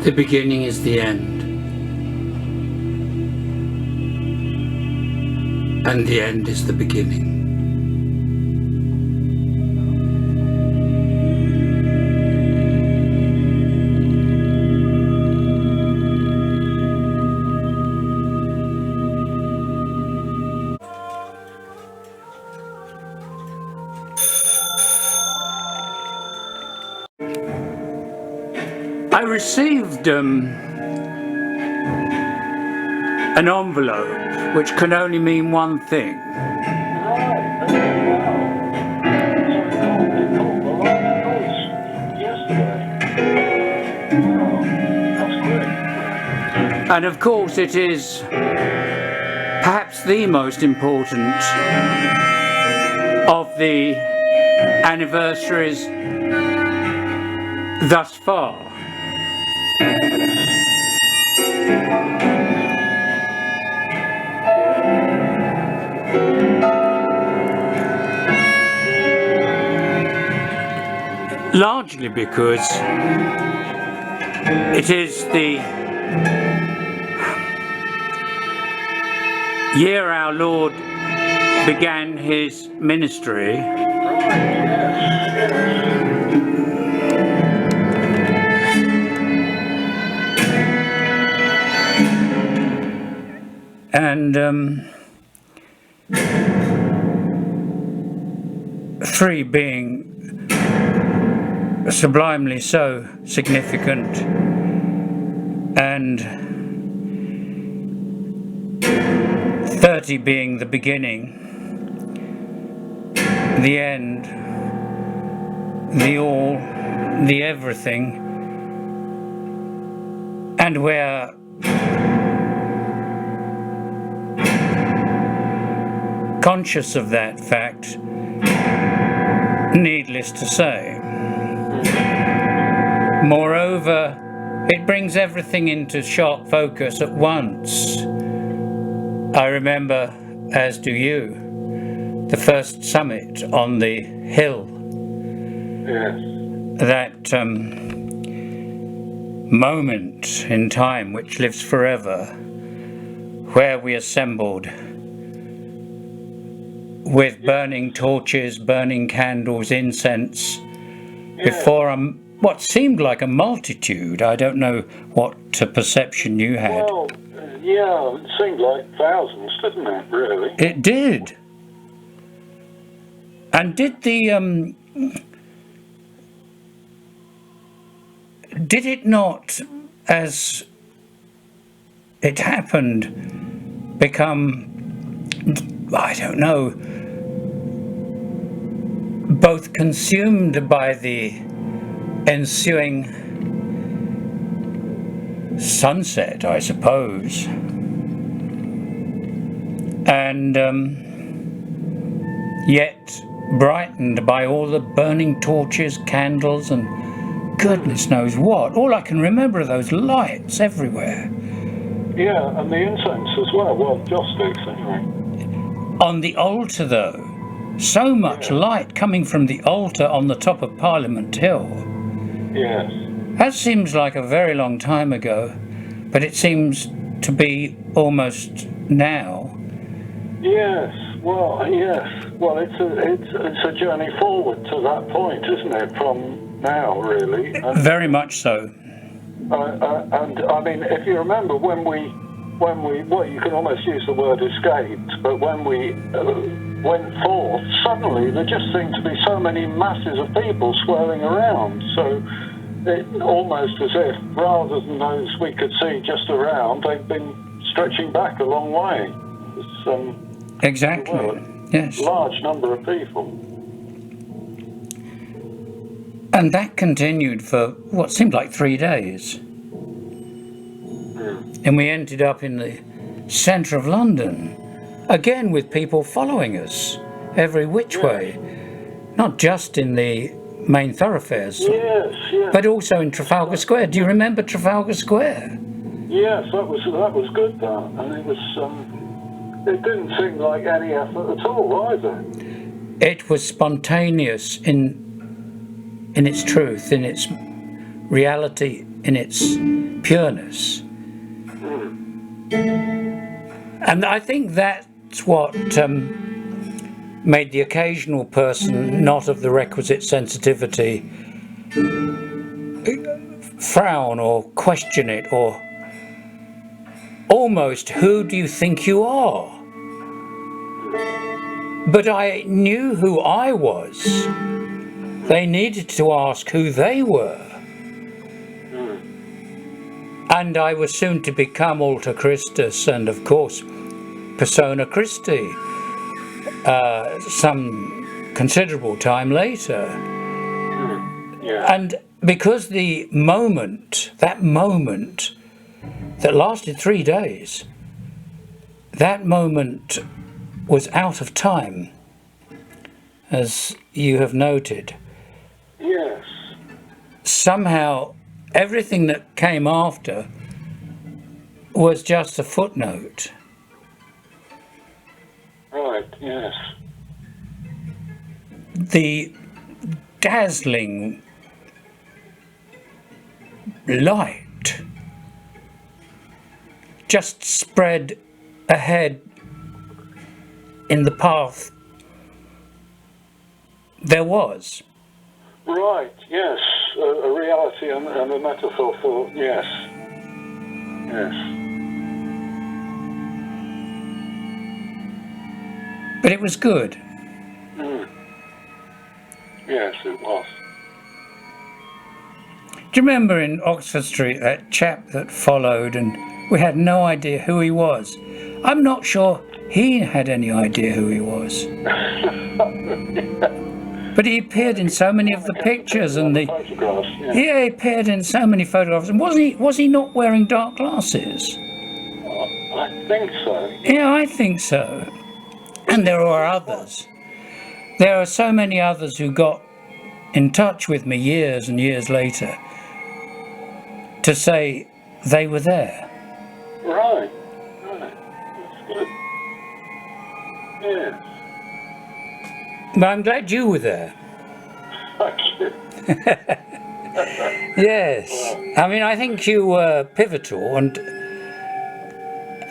The beginning is the end, and the end is the beginning. I received an envelope which can only mean one thing. And of course it is perhaps the most important of the anniversaries thus far. Largely because it is the year our Lord began his ministry, and 3 being sublimely so significant, and 30 being the beginning, the end, the all, the everything, and we're conscious of that fact, needless to say. Moreover, it brings everything into sharp focus at once. I remember, as do you, the first summit on the hill. Yes. That moment in time which lives forever, where we assembled with burning torches, burning candles, incense, before what seemed like a multitude. I don't know what perception you had. Well, yeah, it seemed like thousands, didn't it, really? It did. And did it not, as it happened, become, I don't know, both consumed by the ensuing sunset, I suppose, and yet brightened by all the burning torches, candles, and goodness knows what. All I can remember are those lights everywhere. Yeah, and the incense as well. Well, joss sticks anyway. On the altar, though, so much light coming from the altar on the top of Parliament Hill. Yes. That seems like a very long time ago, but it seems to be almost now. Yes. Well, yes. Well, it's a journey forward to that point, isn't it? From now, really. And, very much so. and I mean, if you remember when we, well, you can almost use the word escaped, but when we went forth, suddenly there just seemed to be so many masses of people swirling around. So it almost as if, rather than those we could see just around, they've been stretching back a long way. It's, exactly. Well, yes. Large number of people. And that continued for what seemed like 3 days. And we ended up in the centre of London, again with people following us every which way, not just in the main thoroughfares, but also in Trafalgar Square. Do you remember Trafalgar Square? Yes, that was good, that, and it was. It didn't seem like any effort at all either. It was spontaneous in its truth, in its reality, in its pureness. And I think that's what made the occasional person not of the requisite sensitivity frown or question it, or almost, who do you think you are? But I knew who I was. They needed to ask who they were. And I was soon to become Alter Christus and, of course, Persona Christi some considerable time later. And because that moment that lasted 3 days, that moment was out of time, as you have noted. Yes. Somehow everything that came after was just a footnote. Right, yes. The dazzling light just spread ahead in the path there was. Right, yes. A reality and a metaphor for, yes. Yes. But it was good. Yes, it was. Do you remember in Oxford Street that chap that followed, and we had no idea who he was? I'm not sure he had any idea who he was. But he appeared in so many of the pictures and the photographs. Yeah. yeah, he appeared in so many photographs. And was he not wearing dark glasses? I think so. Yeah, I think so. And there are others. There are so many others who got in touch with me years and years later to say they were there. Right. Right. That's good. Yes. But I'm glad you were there. Thank you. Yes. I mean, I think you were pivotal, and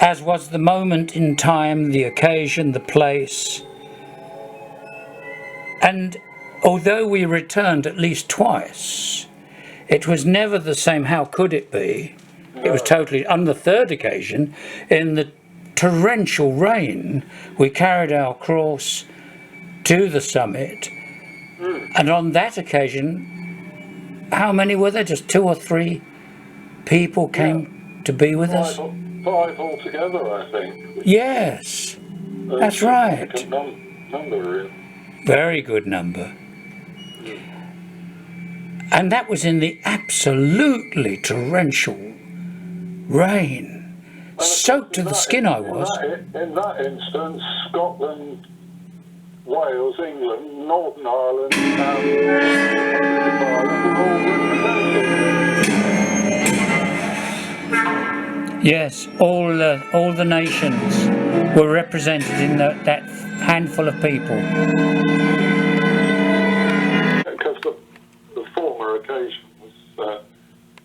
as was the moment in time, the occasion, the place. And although we returned at least twice, it was never the same. How could it be? It was totally, on the third occasion, in the torrential rain, we carried our cross to the summit. And on that occasion, how many were there? Just 2 or 3 people came to be with us? 5 altogether, I think. Yes, that's right. Number, really. Very good number. And that was in the absolutely torrential rain. Soaked to the skin I was. In that instance, Scotland, Wales, England, Northern Ireland, and Ireland were all represented. Yes, all the nations were represented in that handful of people. Because the former occasion was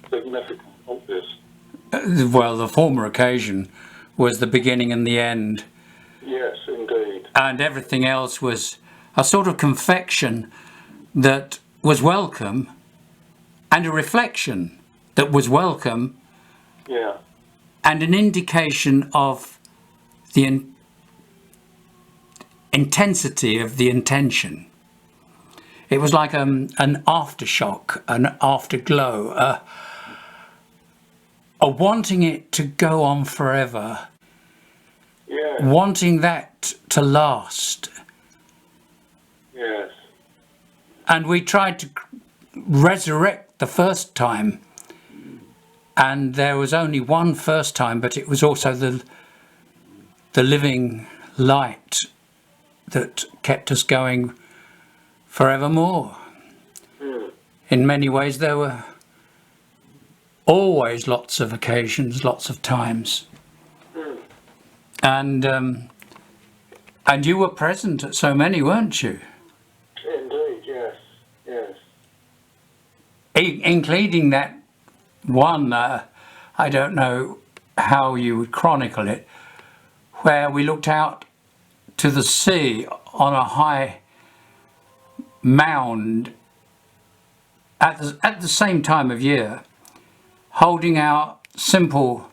significant, obvious. Well, the former occasion was the beginning and the end. Yes, indeed. And everything else was a sort of confection that was welcome, and a reflection that was welcome, Yeah. and an indication of the intensity of the intention. It was like an aftershock, an afterglow, a wanting it to go on forever, Yes. wanting that to last. Yes. And we tried to resurrect the first time, and there was only one first time, but it was also the living light that kept us going forevermore. In many ways, there were always lots of occasions, lots of times. And you were present at so many, weren't you? Indeed, yes. Yes. Including that one I don't know how you would chronicle it, where we looked out to the sea on a high mound at the same time of year, holding out simple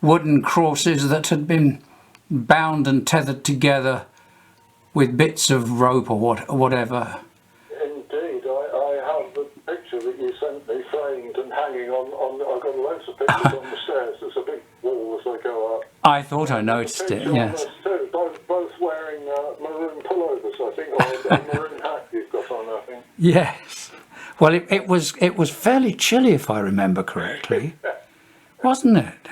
wooden crosses that had been bound and tethered together with bits of rope or whatever. Indeed, I have the picture that you sent me framed and hanging on I've got loads of pictures on the stairs. There's a big wall as I go up. I thought I noticed it, yes. Too, both wearing maroon pullovers, I think, or a maroon hat you've got on, I think. Yes. Well, it was fairly chilly, if I remember correctly, wasn't it?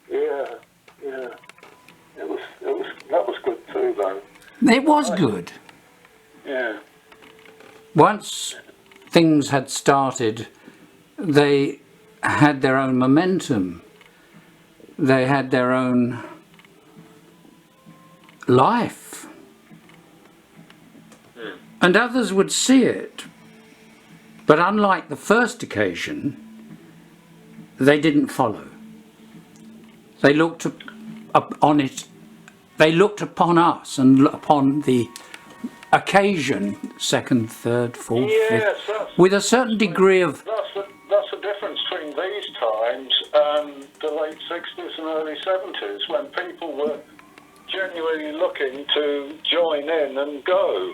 Yeah. That was good too, though. It was good. Yeah. Once things had started, they had their own momentum. They had their own life. And others would see it. But unlike the first occasion, they didn't follow. They looked upon it. They looked upon us and upon the occasion, second, third, fourth, Yes, fifth, with a certain degree of... That's the difference between these times and the late 60s and early 70s, when people were genuinely looking to join in and go.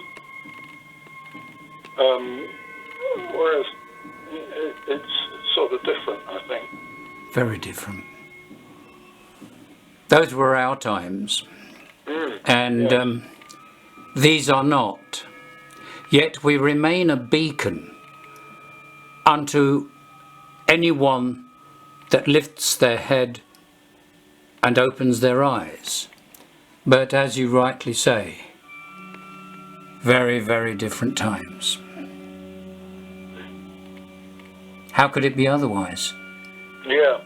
Whereas it's sort of different, I think. Very different. Those were our times. And these are not. Yet we remain a beacon unto anyone that lifts their head and opens their eyes. But as you rightly say, very, very different times. How could it be otherwise? Yeah,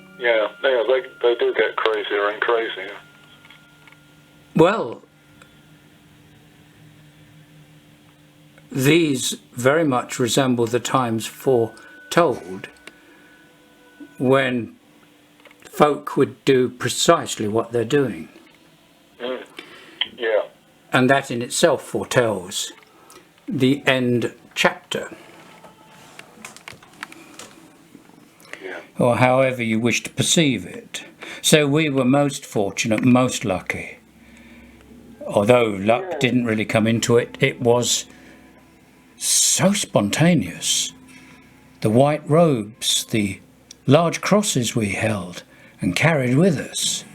they do get crazier and crazier. Well, these very much resemble the times foretold when folk would do precisely what they're doing. Yeah. And that in itself foretells the end chapter. Or however you wish to perceive it. So we were most fortunate, most lucky. Although luck didn't really come into it, it was so spontaneous. The white robes, the large crosses we held and carried with us.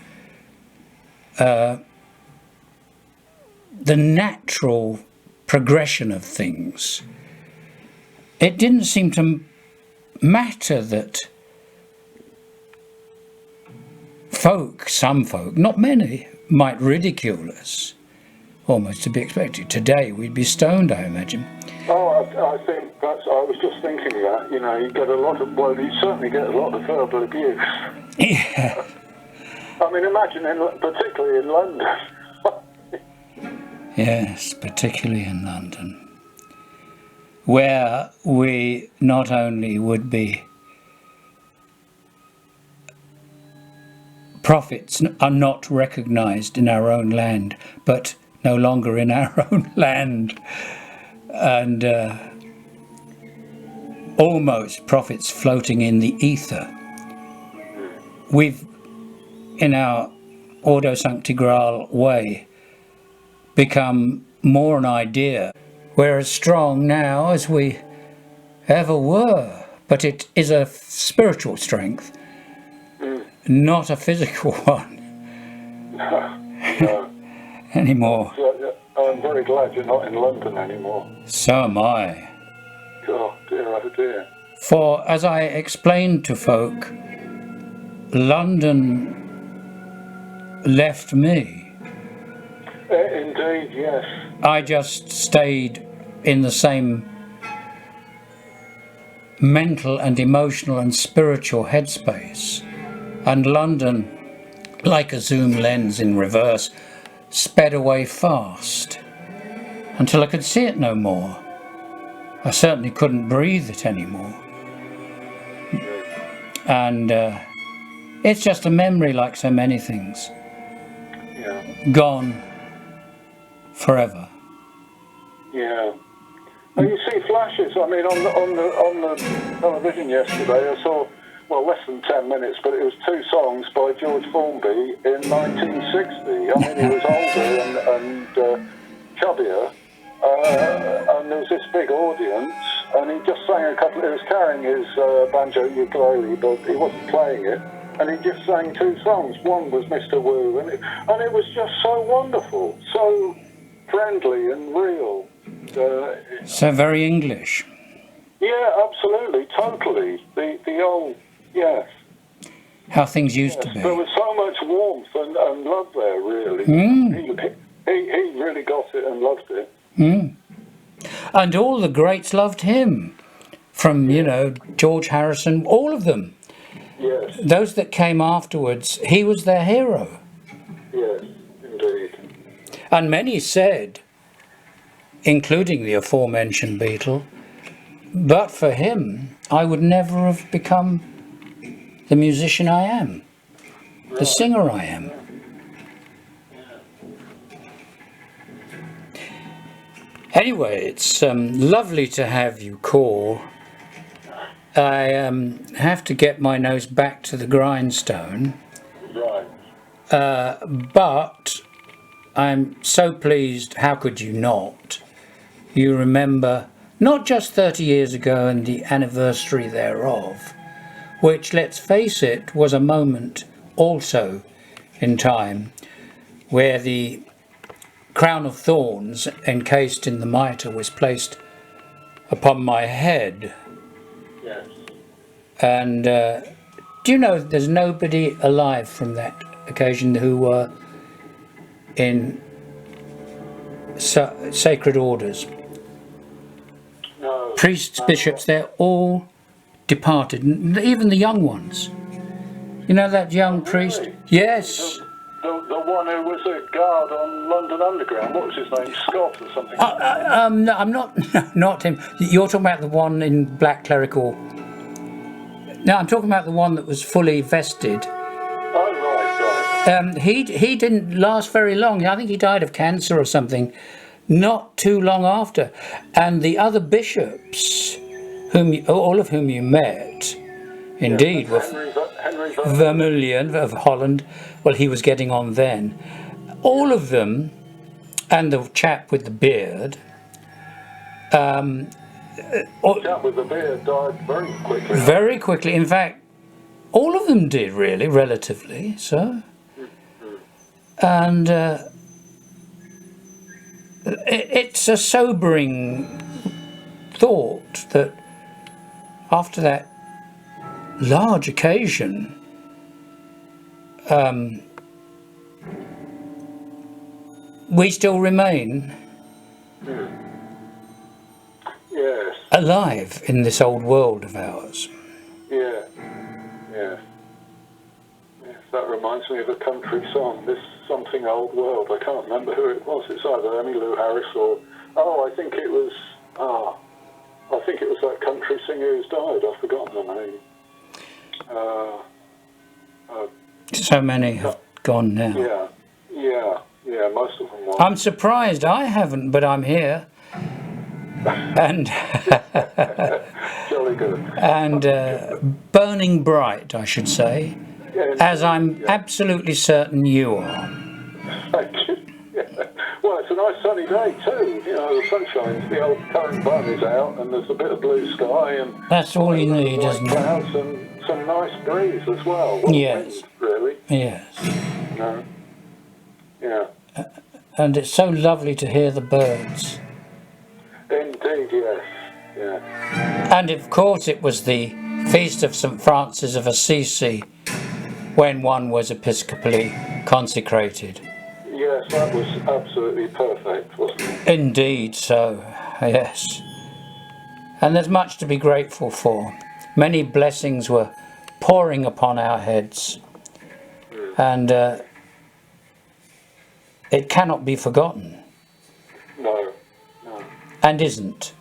The natural progression of things. It didn't seem to matter that some folk, not many, might ridicule us. Almost to be expected. Today we'd be stoned, I imagine. Oh, I think I was just thinking that, you get a lot of, you certainly get a lot of verbal abuse. Yeah. I mean, imagine, particularly in London. Yes, particularly in London, where we not only would be prophets are not recognised in our own land, but no longer in our own land, and almost prophets floating in the ether. We've, in our Ordo Sancti Graal way, become more an idea. We're as strong now as we ever were, but it is a spiritual strength, not a physical one. No. Anymore. I'm very glad you're not in London anymore. So am I. Oh dear. For, as I explained to folk, London left me. Indeed, yes. I just stayed in the same mental and emotional and spiritual headspace. And London, like a zoom lens in reverse, sped away fast until I could see it no more. I certainly couldn't breathe it anymore. And It's just a memory like so many things. Yeah. Gone forever. Yeah. Oh, you see flashes. I mean, on the television yesterday, I saw, well, less than 10 minutes, but it was 2 songs by George Formby in 1960. I mean, he was older and chubbier, and there was this big audience, and he just sang a couple. He was carrying his banjo ukulele, but he wasn't playing it, and he just sang 2 songs. One was Mr. Woo, and it was just so wonderful, so friendly and real. So very English. Yeah, absolutely, totally. The old, yes. How things used to be. There was so much warmth and love there, really. He really got it and loved it. And all the greats loved him. From, George Harrison, all of them. Yes. Those that came afterwards, he was their hero. Yes, indeed. And many said, including the aforementioned Beatle, but for him, I would never have become the musician I am, the singer I am. Anyway, it's lovely to have you call. I have to get my nose back to the grindstone. Right. But I'm so pleased, how could you not? You remember not just 30 years ago and the anniversary thereof, which, let's face it, was a moment also in time where the crown of thorns encased in the mitre was placed upon my head. Yes. And do you know there's nobody alive from that occasion who were in sacred orders? No. Priests, bishops, they're all departed, even the young ones. You know that young priest? Really? Yes. The one who was a guard on London Underground, what was his name? Scott or something? No, I'm not him. You're talking about the one in black clerical. No, I'm talking about the one that was fully vested. Oh, right. He didn't last very long. I think he died of cancer or something not too long after. And the other bishops, all of whom you met, indeed, were Henry Vermeulen of Holland. Well, he was getting on then. All of them, and the chap with the beard. The chap with the beard died very quickly. Very quickly. In fact, all of them did, really, relatively so. And it's a sobering thought that after that large occasion, we still remain Yes. alive in this old world of ours. Yeah. Yes. Yes. That reminds me of a country song. This something old world. I can't remember who it was. It's either Emmylou Harris or I think it was that country singer who's died. I've forgotten the name. So many have gone now. Yeah, most of them were. I'm surprised I haven't, but I'm here. And Jolly good. and burning bright, I should say, as I'm absolutely certain you are. Thank you. Yeah. Well, it's a nice sunny day too. The sunshine's, the old current bun is out, and there's a bit of blue sky, and that's all you need, isn't it? Clouds and some nice breeze as well. Yes. Wind, really. Yes. No. Yeah. And it's so lovely to hear the birds. Indeed, yes. Yeah. And of course it was the feast of St Francis of Assisi when one was episcopally consecrated. Yes, that was absolutely perfect, wasn't it? Indeed so, yes. And there's much to be grateful for. Many blessings were pouring upon our heads. And it cannot be forgotten. No. And isn't.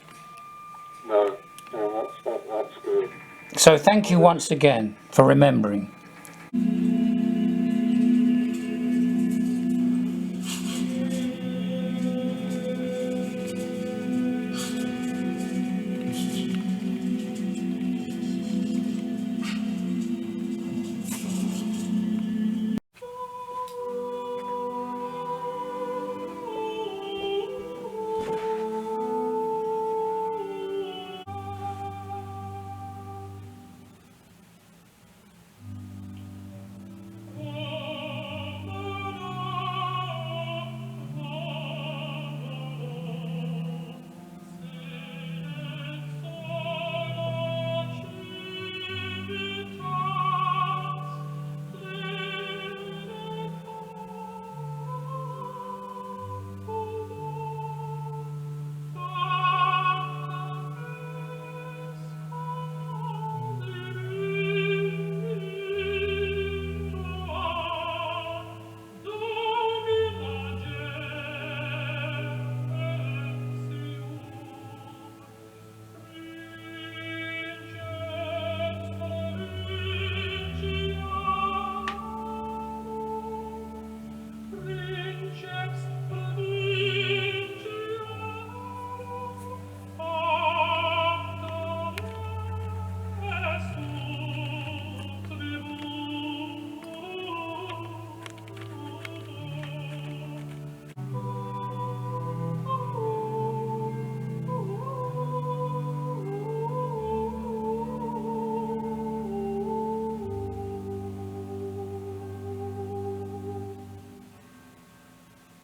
No, that's good. So thank you once again for remembering.